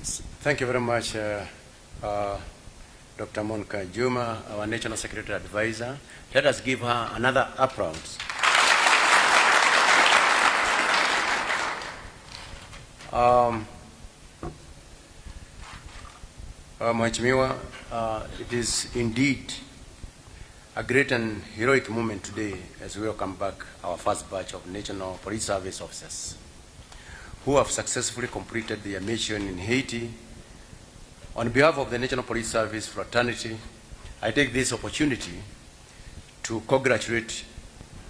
Thank you very much, Dr. Monica Juma, our National Security Advisor. Let us give her another applause. Mheshimiwa, it is indeed a great and heroic moment today as we welcome back our first batch of National Police Service officers who have successfully completed their mission in Haiti. On behalf of the National Police Service fraternity, I take this opportunity to congratulate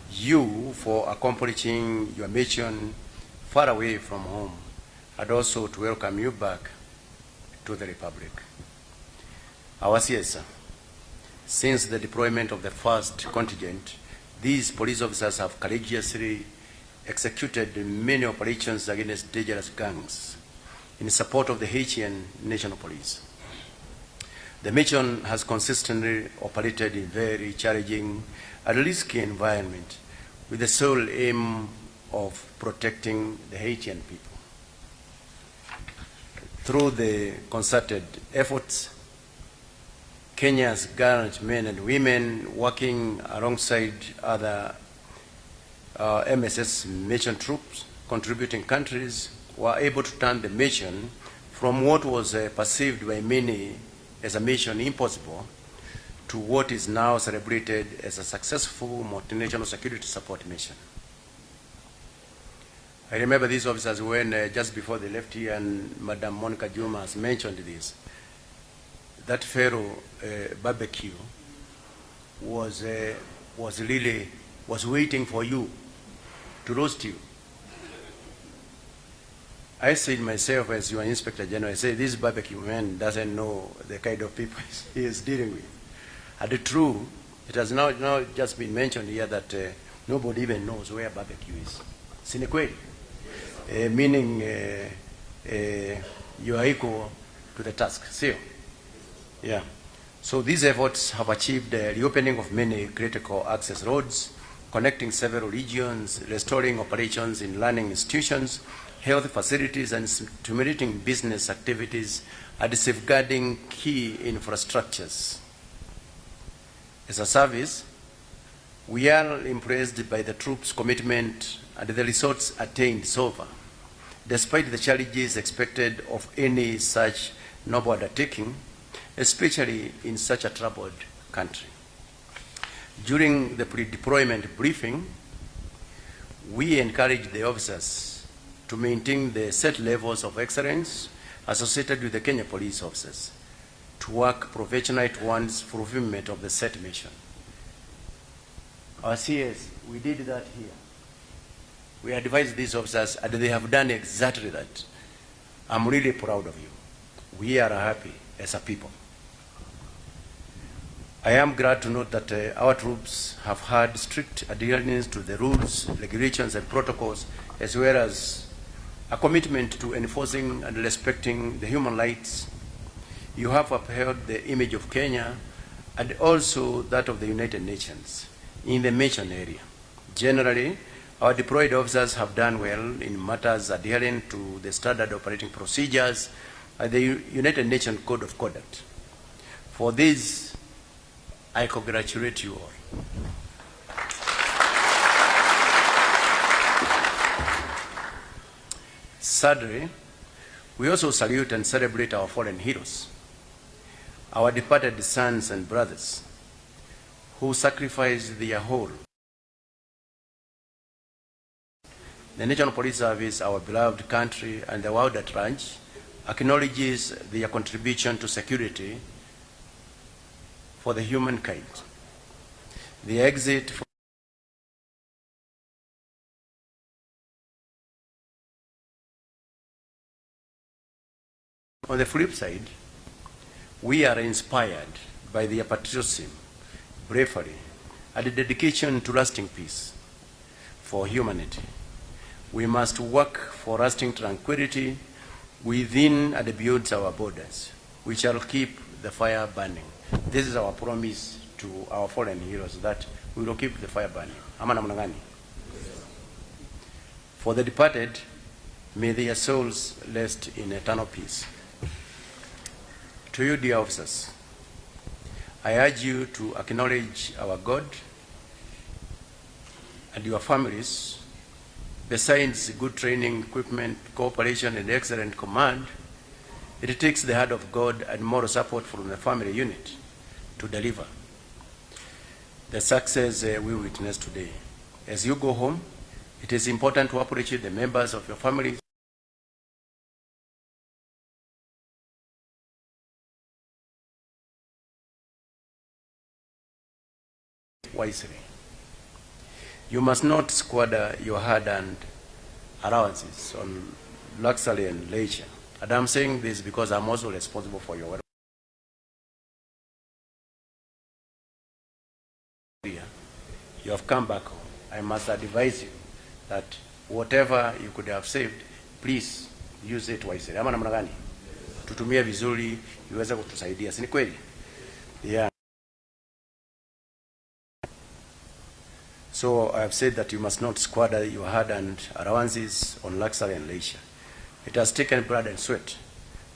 you for accomplishing your mission far away from home, and also to welcome you back to the Republic. Our CSA, since the deployment of the first contingent, these police officers have courageously executed many operations against dangerous gangs in support of the Haitian National Police. The mission has consistently operated in very challenging and risky environment with the sole aim of protecting the Haitian people. Through the concerted efforts, Kenya's gallant men and women working alongside other MSS mission troops, contributing countries, were able to turn the mission from what was perceived by many as a mission impossible to what is now celebrated as a successful multinational security support mission. I remember these officers when just before they left here, and Madam Monica Juma has mentioned this, that Pharaoh barbecue was waiting for you to roast you. I said myself, as your Inspector General, I say this barbecue man doesn't know the kind of people he is dealing with. And true, it has now just been mentioned here that nobody even knows where barbecue is. Sine kweli? Meaning you are equal to the task. See? Yeah. So these efforts have achieved the reopening of many critical access roads, connecting several regions, restoring operations in learning institutions, health facilities, and stimulating business activities, and safeguarding key infrastructures. As a service, we are impressed by the troops' commitment and the results attained so far, despite the challenges expected of any such noble undertaking, especially in such a troubled country. During the pre-deployment briefing, we encouraged the officers to maintain the set levels of excellence associated with the Kenya police officers, to work professionally towards fulfillment of the set mission. Our CS, we did that here. We advised these officers, and they have done exactly that. I'm really proud of you. We are happy as a people. I am glad to note that our troops have had strict adherence to the rules, regulations, and protocols, as well as a commitment to enforcing and respecting the human rights. You have upheld the image of Kenya and also that of the United Nations in the mission area. Generally, our deployed officers have done well in matters adhering to the standard operating procedures and the United Nations Code of Conduct. For this, I congratulate you all. Thirdly, we also salute and celebrate our fallen heroes, our departed sons and brothers who sacrificed their whole. The National Police Service, our beloved country, and the world at large acknowledges their contribution to security for the humankind. The exit from on the flip side, we are inspired by their patriotism, bravery, and dedication to lasting peace for humanity. We must work for lasting tranquility within and beyond our borders. We shall keep the fire burning. This is our promise to our fallen heroes, that we will keep the fire burning. Ama namna gani? For the departed, may their souls rest in eternal peace. To you, dear officers, I urge you to acknowledge our God and your families. Besides good training, equipment, cooperation, and excellent command, it takes the heart of God and moral support from the family unit to deliver the success we witness today. As you go home, it is important to appreciate the members of your family wisely. You must not squander your hard-earned allowances on luxury and leisure. And I'm saying this because I'm also responsible for your welfare. You have come back home. I must advise you that whatever you could have saved, please use it wisely. Ama namna gani? Tutumie vizuri iweze kutusaidia. Si ni kweli? Yeah. So I have said that you must not squander your hard-earned allowances on luxury and leisure. It has taken blood and sweat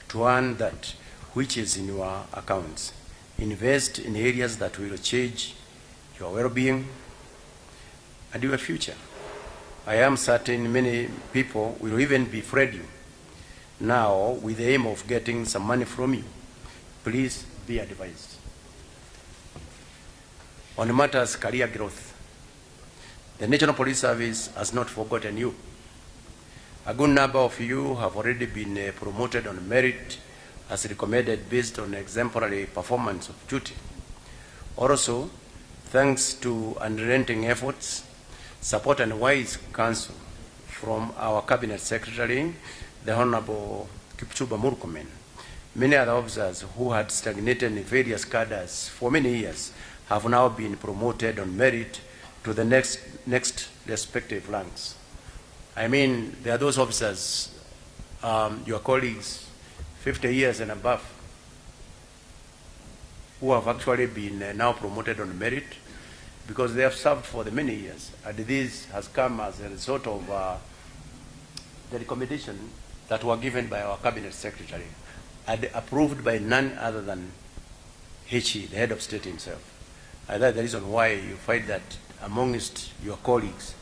to earn that which is in your accounts. Invest in areas that will change your well-being and your future. I am certain many people will even befriend you now with the aim of getting some money from you. Please be advised. On matters career growth, the National Police Service has not forgotten you. A good number of you have already been promoted on merit as recommended based on exemplary performance of duty. Also, thanks to unrelenting efforts, support and wise counsel from our Cabinet Secretary, the Honorable Kipchumba Murkomen, many other officers who had stagnated in various cadres for many years have now been promoted on merit to the next respective ranks. I mean, there are those officers, your colleagues, 50 years and above, who have actually been now promoted on merit because they have served for the many years. And this has come as a result of the recommendation that were given by our Cabinet Secretary and approved by none other than Haiti, the head of state himself. And that's the reason why you find that amongst your colleagues,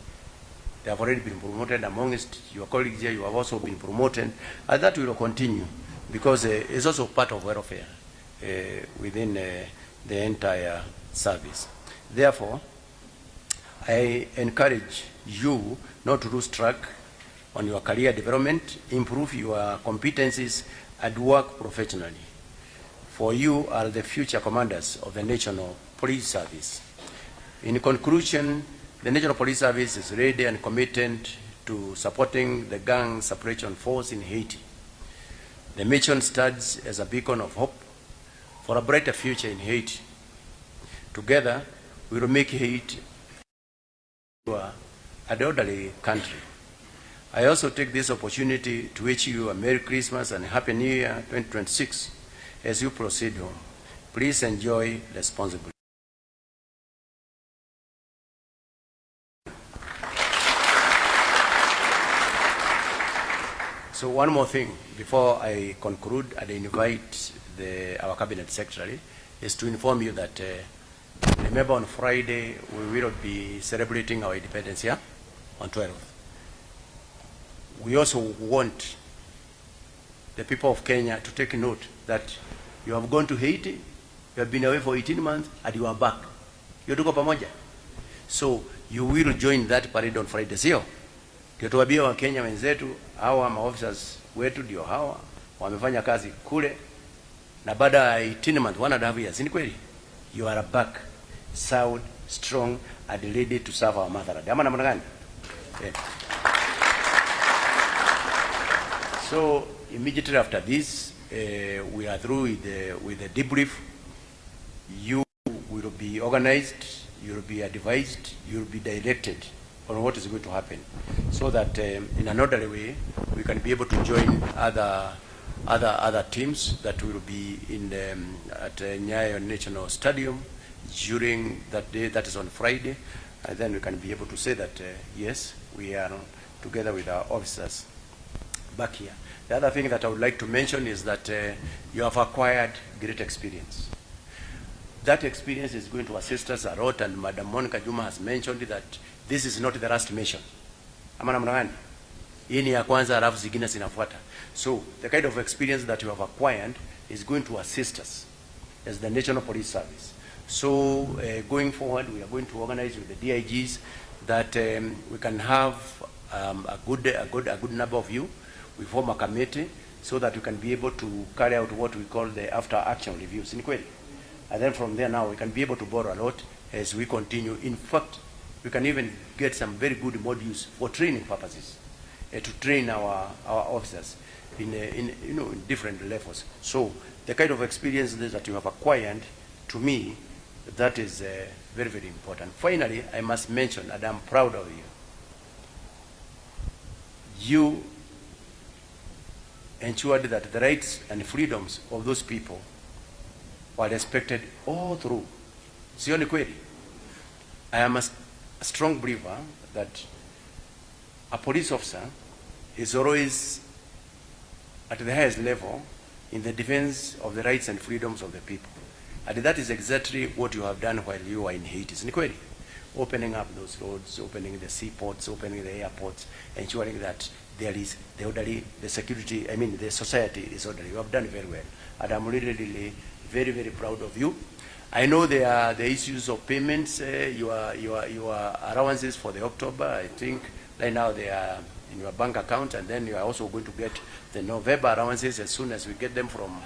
they have already been promoted. Amongst your colleagues here, you have also been promoted. And that will continue because it's also part of welfare within the entire service. Therefore, I encourage you not to lose track on your career development, improve your competencies, and work professionally. For you are the future commanders of the National Police Service. In conclusion, the National Police Service is ready and committed to supporting the gang suppression force in Haiti. The mission stands as a beacon of hope for a brighter future in Haiti. Together, we will make Haiti an orderly country. I also take this opportunity to wish you a Merry Christmas and Happy New Year 2026 as you proceed home. Please enjoy responsibly. So one more thing before I conclude and invite our Cabinet Secretary is to inform you that remember on Friday we will be celebrating our independence here on 12th. We also want the people of Kenya to take note that you have gone to Haiti, you have been away for 18 months, and you are back. You tuko pamoja. So you will join that parade on Friday, sio? Ndio tuwaambie wa Kenya wenzetu, hawa maofficers wetu ndio hawa wamefanya kazi kule na baada ya 18 months, 1.5 years, ni kweli? You are back, sound, strong, and ready to serve our motherland. Ama namna gani? Yeah. So immediately after this, we are through with the debrief. You will be organized, you will be advised, you will be directed on what is going to happen, so that in an orderly way we can be able to join other teams that will be in at Nyayo National Stadium during that day, that is on Friday, and then we can be able to say that yes, we are together with our officers back here. The other thing that I would like to mention is that you have acquired great experience. That experience is going to assist us a lot, and Madam Monica Juma has mentioned that this is not the last mission. Ama namna gani? Hii ni ya kwanza, alafu zingine zinafuata. So the kind of experience that you have acquired is going to assist us as the National Police Service. So going forward, we are going to organize with the DIGs that we can have a good number of you. We form a committee so that we can be able to carry out what we call the after action reviews. And then from there now we can be able to borrow a lot as we continue. In fact, we can even get some very good modules for training purposes to train our officers in different levels. So the kind of experience that you have acquired, to me, that is very, very important. Finally, I must mention, and I'm proud of you, you ensured that the rights and freedoms of those people were respected all through. Sioni kweli? I am a strong believer that a police officer is always at the highest level in the defense of the rights and freedoms of the people. And that is exactly what you have done while you were in Haiti. Sioni kweli? Opening up those roads, opening the seaports, opening the airports, ensuring that there is the orderly, the security, the society is orderly. You have done very well. And I'm really, really very, very proud of you. I know there are the issues of payments, your allowances for the October. I think right now they are in your bank account, and then you are also going to get the November allowances as soon as we get them from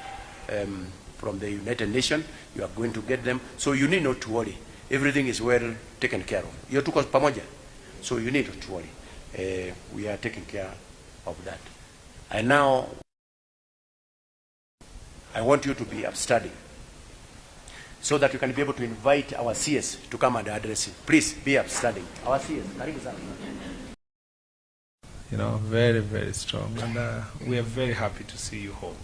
the United Nations. You are going to get them. So you need not to worry. Everything is well taken care of. You're tuko pamoja. So you need not to worry. We are taking care of that. And now I want you to be upstanding so that you can be able to invite our CS to come and address you. Please be upstanding. Our CS, karibu sana. Very, very strong. And we are very happy to see you home.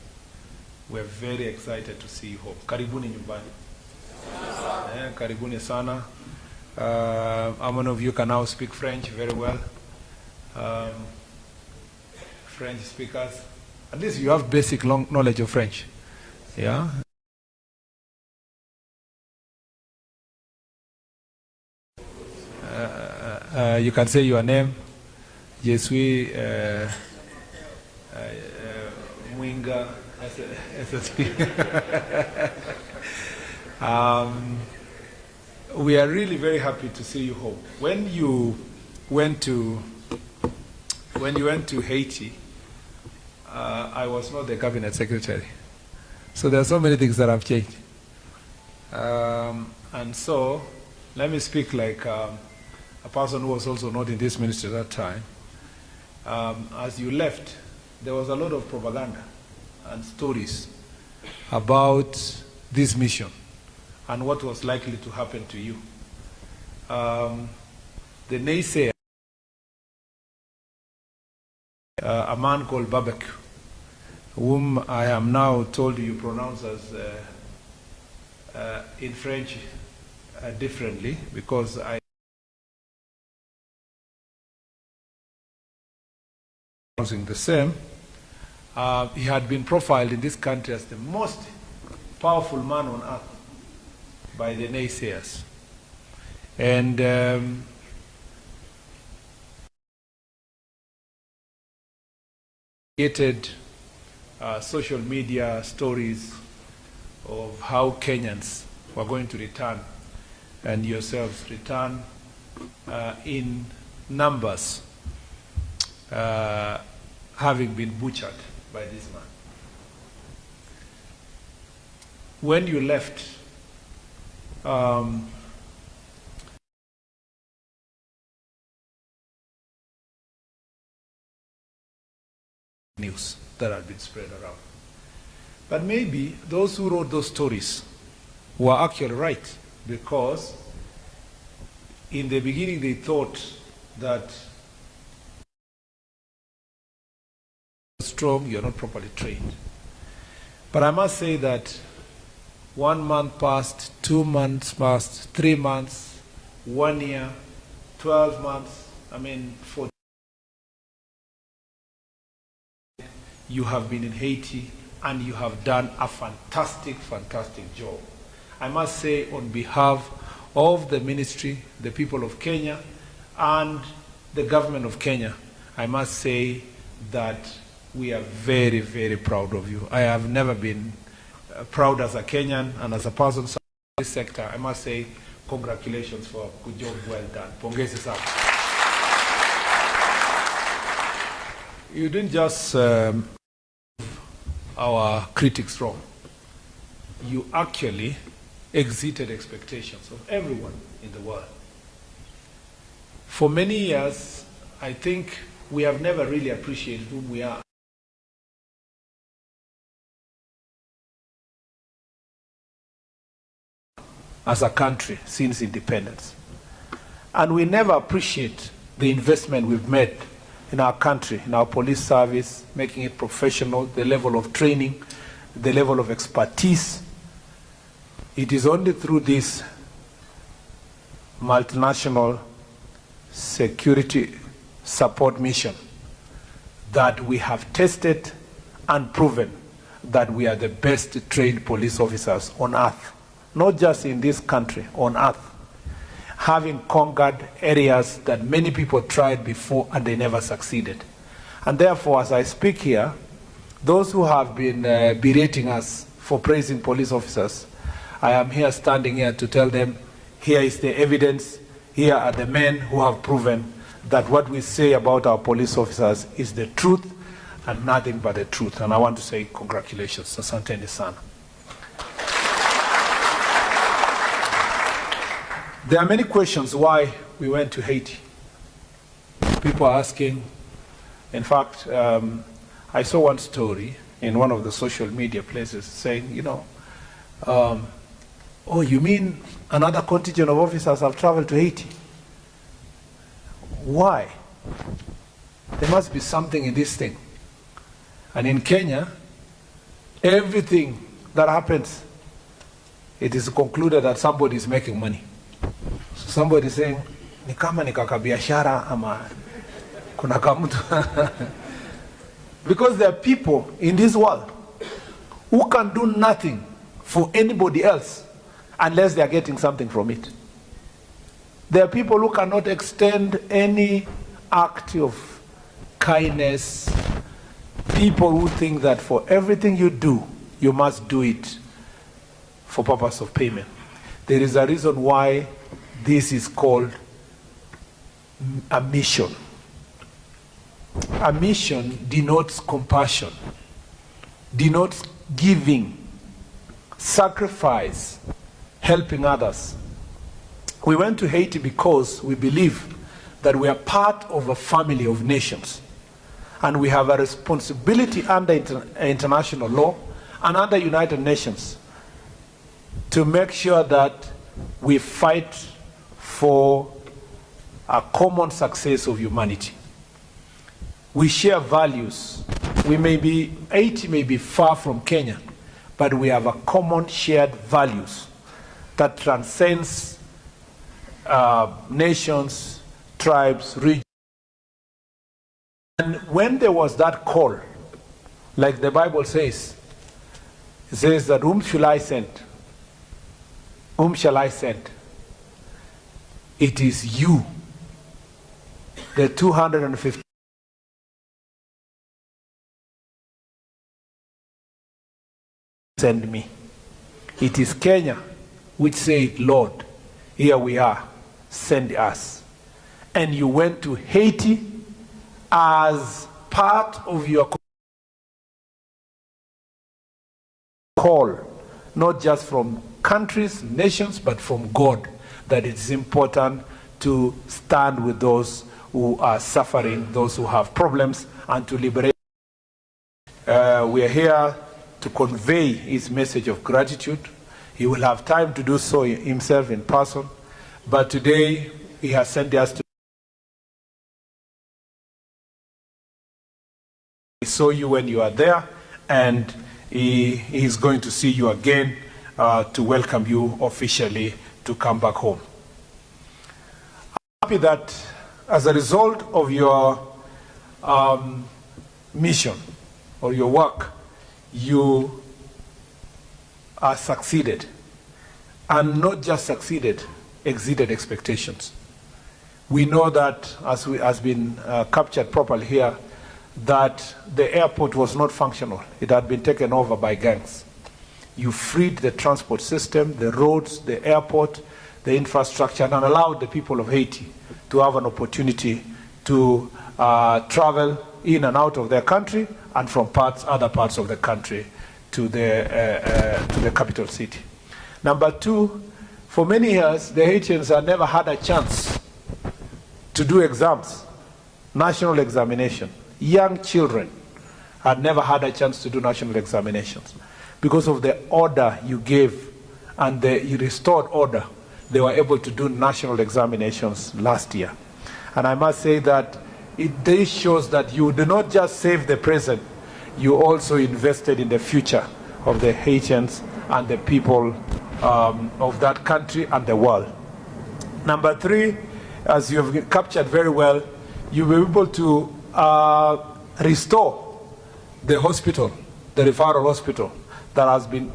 We are very excited to see you home. Karibuni nyumbani. Karibuni sana. How many of you can now speak French very well? French speakers. At least you have basic knowledge of French. Yeah. You can say your name. Je suis Mwinga SSP. We are really very happy to see you home. When you went to Haiti, I was not the cabinet secretary. So there are so many things that have changed. And so, let me speak like a person who was also not in this ministry at that time. As you left, there was a lot of propaganda and stories about this mission and what was likely to happen to you. The naysayer, a man called Barbecue, whom I am now told you pronounce as in French differently, because I pronouncing the same. He had been profiled in this country as the most powerful man on earth by the naysayers. And created social media stories of how Kenyans were going to return, and yourselves return in numbers, having been butchered by this man. When you left, news that had been spread around. But maybe those who wrote those stories were actually right, because in the beginning they thought that strong, you're not properly trained. But I must say that 1 month passed, 2 months passed, 3 months, 1 year, 12 months, 40. you have been in Haiti and you have done a fantastic, fantastic job. I must say, on behalf of the ministry, the people of Kenya, and the government of Kenya, I must say that we are very, very proud of you. I have never been proud as a Kenyan and as a person in this sector. I must say, congratulations for a good job, well done. Pongezi sana. You didn't just our critics wrong. You actually exceeded expectations of everyone in the world. For many years, I think we have never really appreciated who we are. As a country since independence. And we never appreciate the investment we've made in our country, in our police service, making it professional, the level of training, the level of expertise. It is only through this multinational security support mission that we have tested and proven that we are the best trained police officers on earth. Not just in this country, on earth, having conquered areas that many people tried before and they never succeeded. And therefore, as I speak here, those who have been berating us for praising police officers, I am here standing here to tell them, here is the evidence, here are the men who have proven that what we say about our police officers is the truth and nothing but the truth. And I want to say congratulations. Asanteni sana. There are many questions why we went to Haiti. People are asking. In fact, I saw one story in one of the social media places saying, you know, oh, you mean another contingent of officers have traveled to Haiti? Why? There must be something in this thing. And in Kenya, everything that happens, it is concluded that somebody is making money. So somebody is saying, ni kama ni kakabiashara ama kuna kamutu. Because there are people in this world who can do nothing for anybody else unless they are getting something from it. There are people who cannot extend any act of kindness. People who think that for everything you do, you must do it for purpose of payment. There is a reason why this is called a mission. A mission denotes compassion, denotes giving, sacrifice, helping others. We went to Haiti because we believe that we are part of a family of nations. And we have a responsibility under international law and under United Nations to make sure that we fight for a common success of humanity. We share values. Haiti may be far from Kenya, but we have a common shared values that transcends nations, tribes, regions. And when there was that call, like the Bible says, it says that whom shall I send? Whom shall I send? It is you, the 250. Send me. It is Kenya which said, Lord, here we are, send us. And you went to Haiti as part of your call, not just from countries, nations, but from God, that it's important to stand with those who are suffering, those who have problems, and to liberate. We are here to convey his message of gratitude. He will have time to do so himself in person, but today he has sent us to. He saw you when you are there, and he is going to see you again to welcome you officially to come back home. I'm happy that as a result of your mission, or your work, you are succeeded. And not just succeeded, exceeded expectations. We know that, as has been captured properly here, that the airport was not functional. It had been taken over by gangs. You freed the transport system, the roads, the airport, the infrastructure, and allowed the people of Haiti to have an opportunity to travel in and out of their country and from other parts of the country to the capital city. Number two, for many years, the Haitians had never had a chance to do exams, national examination. Young children had never had a chance to do national examinations. Because of the order you gave and you restored order, they were able to do national examinations last year. And I must say that this shows that you do not just save the present, you also invested in the future of the Haitians and the people of that country and the world. Number three, as you have captured very well, you were able to restore the hospital, the referral hospital that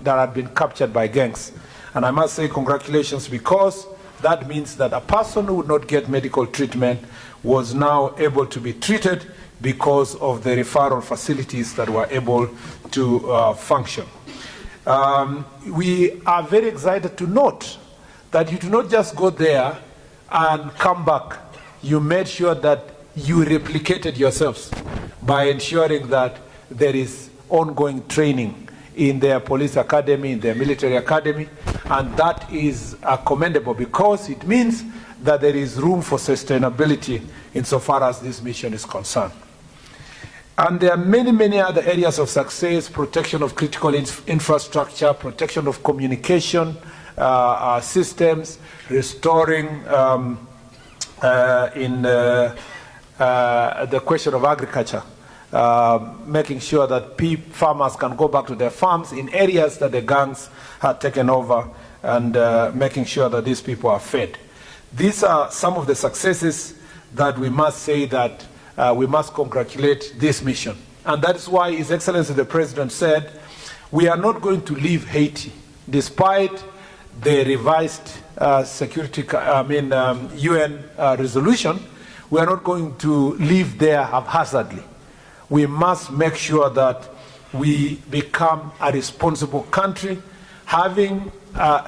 had been captured by gangs. And I must say congratulations, because that means that a person who would not get medical treatment was now able to be treated because of the referral facilities that were able to function. We are very excited to note that you do not just go there and come back. You made sure that you replicated yourselves by ensuring that there is ongoing training in their police academy, in their military academy, and that is commendable, because it means that there is room for sustainability insofar as this mission is concerned. And there are many, many other areas of success: protection of critical infrastructure, protection of communication systems, restoring in the question of agriculture, making sure that farmers can go back to their farms in areas that the gangs had taken over, and making sure that these people are fed. These are some of the successes that we must say that we must congratulate this mission. And that's why His Excellency the President said, we are not going to leave Haiti, despite the revised UN resolution. We are not going to live there haphazardly. We must make sure that we become a responsible country,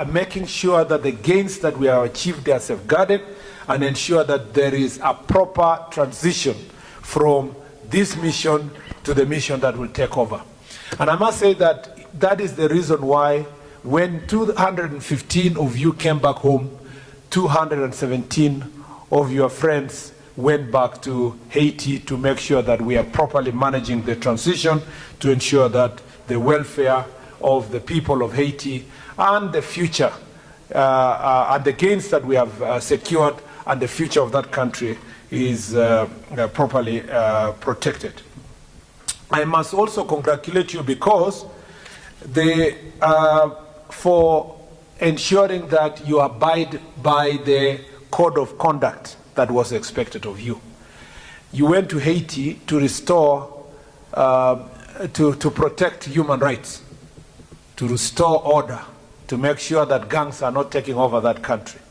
making sure that the gains that we have achieved are safeguarded, and ensure that there is a proper transition from this mission to the mission that will take over. And I must say that that is the reason why when 215 of you came back home, 217 of your friends went back to Haiti to make sure that we are properly managing the transition, to ensure that the welfare of the people of Haiti and the future and the gains that we have secured and the future of that country is properly protected. I must also congratulate you because for ensuring that you abide by the code of conduct that was expected of you. You went to Haiti to restore, to protect human rights, to restore order, to make sure that gangs are not taking over that country.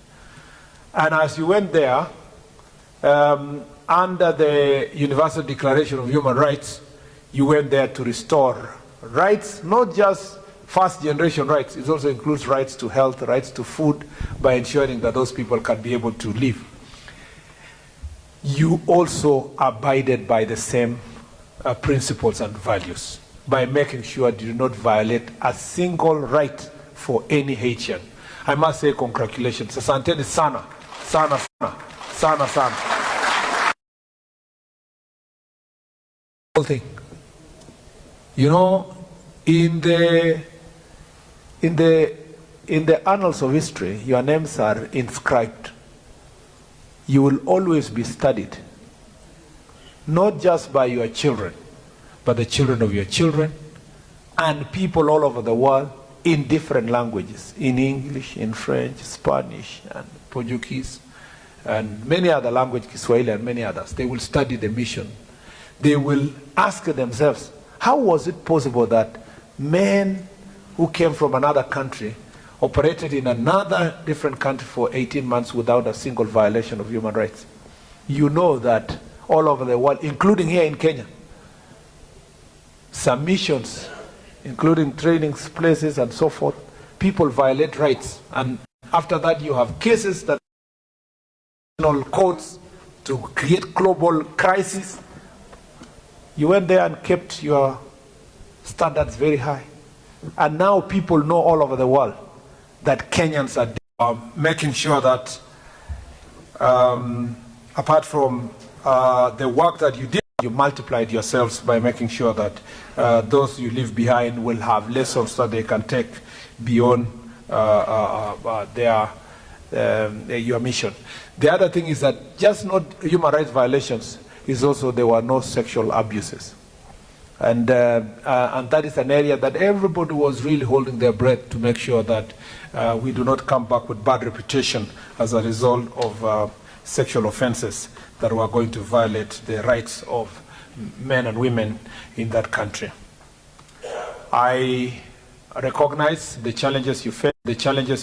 And as you went there, under the Universal Declaration of Human Rights, you went there to restore rights, not just first generation rights. It also includes rights to health, rights to food, by ensuring that those people can be able to live. You also abided by the same principles and values by making sure you do not violate a single right for any Haitian. I must say congratulations. Asanteni sana, sana, sana, sana, sana. Whole thing. You know, in the annals of history, your names are inscribed. You will always be studied, not just by your children, but the children of your children and people all over the world in different languages, in English, in French, Spanish, and Portuguese, and many other languages, Kiswahili and many others. They will study the mission. They will ask themselves, How was it possible that men who came from another country operated in another different country for 18 months without a single violation of human rights? You know that all over the world, including here in Kenya, some missions, including training places and so forth, people violate rights. And after that, you have cases that courts to create global crisis. You went there and kept your standards very high. And now people know all over the world that Kenyans are making sure that apart from the work that you did, you multiplied yourselves by making sure that those you leave behind will have lessons that they can take beyond your mission. The other thing is that just not human rights violations, is also there were no sexual abuses. And that is an area that everybody was really holding their breath to make sure that we do not come back with bad reputation as a result of sexual offenses that were going to violate the rights of men and women in that country. I recognize the challenges you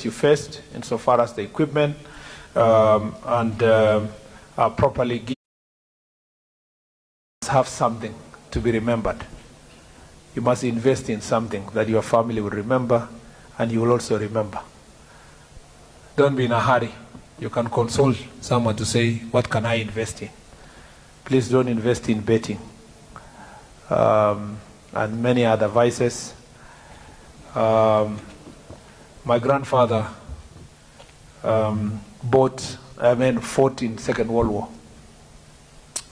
faced insofar as the equipment and properly have something to be remembered. You must invest in something that your family will remember and you will also remember. Don't be in a hurry. You can consult someone to say, what can I invest in? Please don't invest in betting and many other vices. My grandfather fought in Second World War.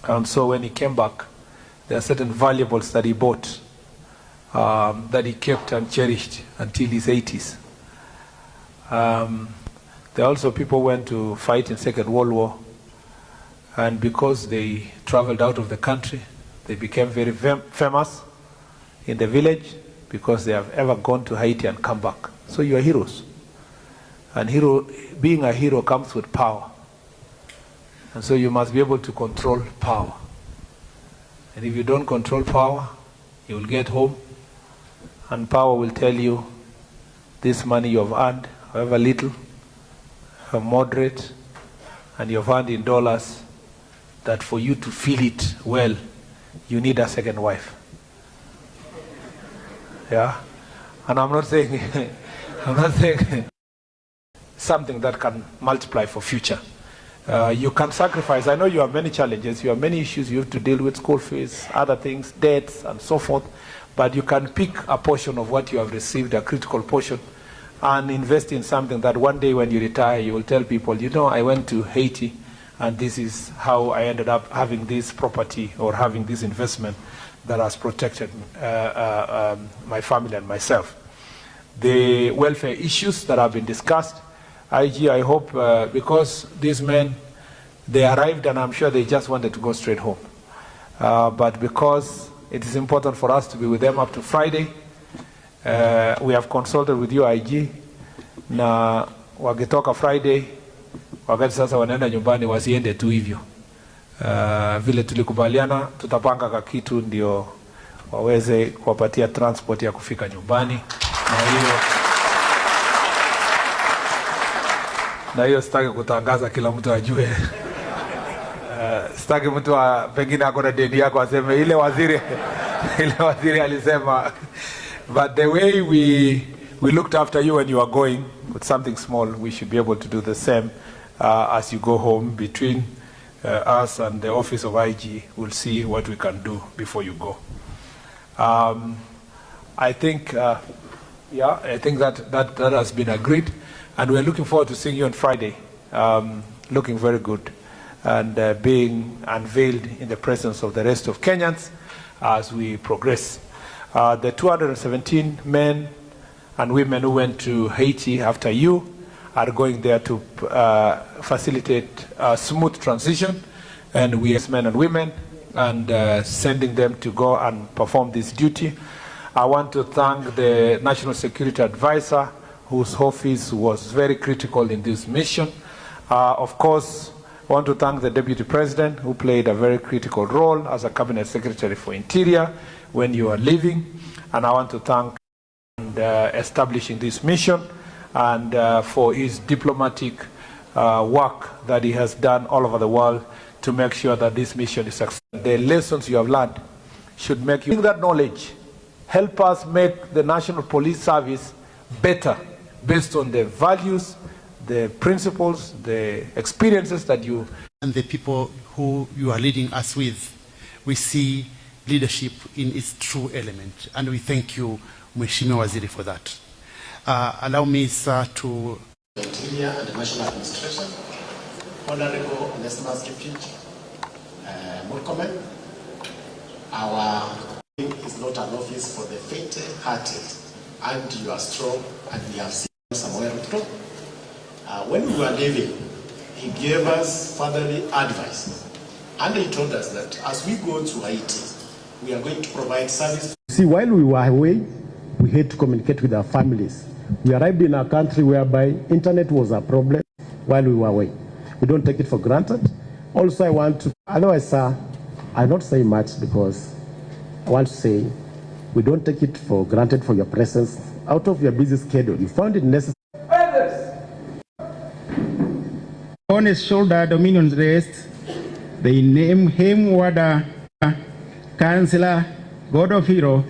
And so when he came back, there are certain valuables that he bought that he kept and cherished until his 80s. There are also people who went to fight in Second World War, and because they traveled out of the country, they became very famous in the village because they have ever gone to Haiti and come back. So you are heroes. And being a hero comes with power. And so you must be able to control power. And if you don't control power, you will get home, and power will tell you, this money you have earned, however little, moderate, and you have earned in dollars, that for you to feel it well, you need a second wife. Yeah? And I'm not saying, something that can multiply for future. You can sacrifice. I know you have many challenges, you have many issues you have to deal with, school fees, other things, debts, and so forth. But you can pick a portion of what you have received, a critical portion, and invest in something that one day when you retire, you will tell people, you know, I went to Haiti, and this is how I ended up having this property or having this investment that has protected my family and myself. The welfare issues that have been discussed, IG, I hope, because these men, they arrived and I'm sure they just wanted to go straight home. But because it is important for us to be with them up to Friday, we have consulted with you, IG, na wakitoka Friday, wakati sasa wanaenda nyumbani wasiende tu hivyo. Vile tulikubaliana, tutapanga kakitu ndio waweze kuwapatia transport ya kufika nyumbani. Na hiyo sitaki kutangaza kila mtu ajue. Sitaki mtu pengine ako na deni yako aseme ile waziri alisema. But the way we looked after you when you are going with something small, we should be able to do the same as you go home. Between us and the office of IG, we'll see what we can do before you go. I think that has been agreed, and we're looking forward to seeing you on Friday, looking very good, and being unveiled in the presence of the rest of Kenyans as we progress. The 217 men and women who went to Haiti after you are going there to facilitate a smooth transition, and we as men and women, and sending them to go and perform this duty. I want to thank the National Security Advisor, whose office was very critical in this mission. Of course, I want to thank the Deputy President, who played a very critical role as a Cabinet Secretary for Interior when you are leaving. And I want to thank establishing this mission and for his diplomatic work that he has done all over the world to make sure that this mission is successful. The lessons you have learned should make you that knowledge, help us make the National Police Service better based on the values, the principles, the experiences that you and the people who you are leading us with. We see leadership in its true element, and we thank you, Mheshimiwa Waziri, for that. Allow me, sir, to the Interior and the National Administration, Honorable Onesmus Kipchich, Murkomen. Our is not an office for the faint-hearted, and you are strong, and we have seen Samuel Ruto. When we were leaving, he gave us fatherly advice, and he told us that as we go to Haiti, we are going to provide service. See, while we were away, we had to communicate with our families. We arrived in a country whereby internet was a problem while we were away. We don't take it for granted. Also, I want to, otherwise, sir, I'll not say much because I want to say we don't take it for granted for your presence. Out of your busy schedule, you found it necessary. On his shoulder, dominion rest, they name him Wada, Councillor, God of Hero,